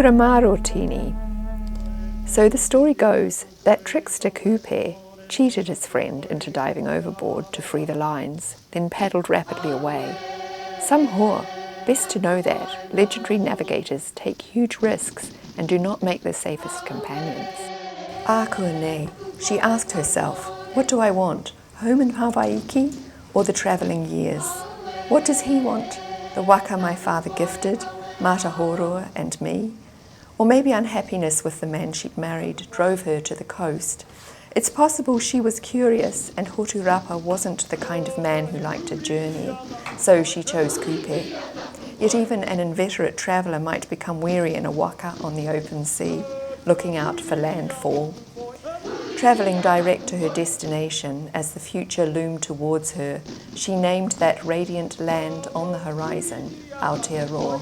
Kuramarotini. So the story goes that trickster Kupe cheated his friend into diving overboard to free the lions, then paddled rapidly away. Some whore, best to know that legendary navigators take huge risks and do not make the safest companions. Akune, she asked herself, what do I want, home in Hawaii or the travelling years? What does he want, the waka my father gifted, Matahorua and me? Or maybe unhappiness with the man she'd married drove her to the coast. It's possible she was curious and Hoturapa wasn't the kind of man who liked a journey, so she chose Kupe. Yet even an inveterate traveller might become weary in a waka on the open sea, looking out for landfall. Travelling direct to her destination as the future loomed towards her, she named that radiant land on the horizon, Aotearoa.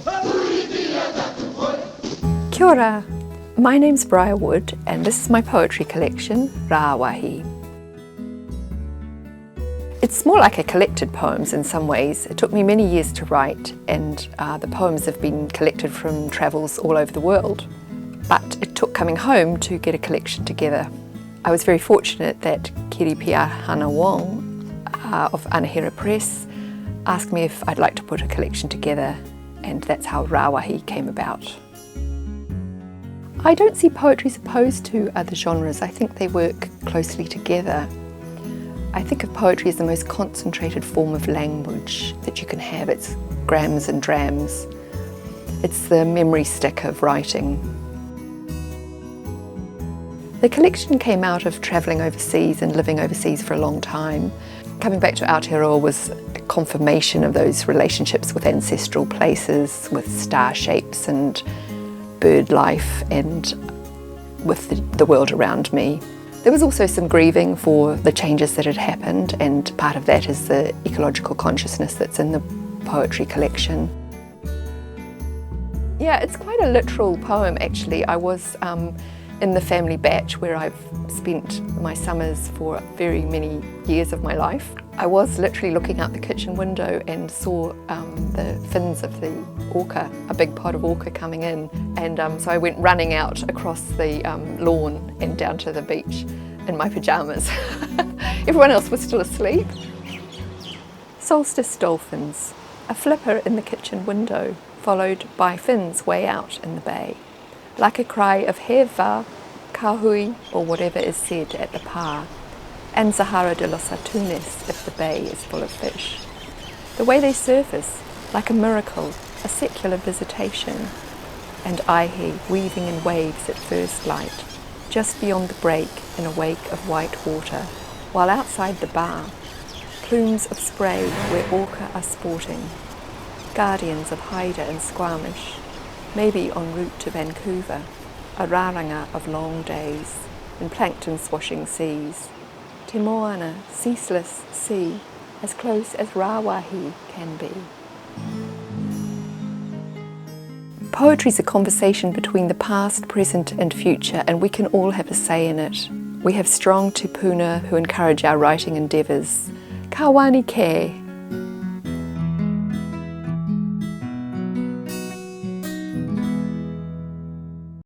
Kia ora. My name's Briar Wood and this is my poetry collection, Rāwahi. It's more like a collected poems in some ways. It took me many years to write and the poems have been collected from travels all over the world. But it took coming home to get a collection together. I was very fortunate that Kiripia Hana Wong of Anahera Press asked me if I'd like to put a collection together, and that's how Rāwahi came about. I don't see poetry as opposed to other genres. I think they work closely together. I think of poetry as the most concentrated form of language that you can have. It's grams and drams. It's the memory stick of writing. The collection came out of travelling overseas and living overseas for a long time. Coming back to Aotearoa was a confirmation of those relationships with ancestral places, with star shapes and bird life, and with the world around me. There was also some grieving for the changes that had happened, and part of that is the ecological consciousness that's in the poetry collection. Yeah, it's quite a literal poem actually. I was in the family batch where I've spent my summers for very many years of my life. I was literally looking out the kitchen window and saw the fins of the orca, a big pod of orca coming in, and so I went running out across the lawn and down to the beach in my pyjamas. Everyone else was still asleep. Solstice dolphins, a flipper in the kitchen window, followed by fins way out in the bay. Like a cry of heva, kahui, or whatever is said at the pa, and Zahara de los Atunes if the bay is full of fish. The way they surface, like a miracle, a secular visitation, and Aihe weaving in waves at first light, just beyond the break in a wake of white water, while outside the bar, plumes of spray where orca are sporting, guardians of Haida and Squamish, maybe en route to Vancouver, a rāranga of long days, in plankton swashing seas. Te moana, ceaseless sea, as close as Rāwahi can be. Poetry is a conversation between the past, present and future, and we can all have a say in it. We have strong tupuna who encourage our writing endeavours. Ka wani ke,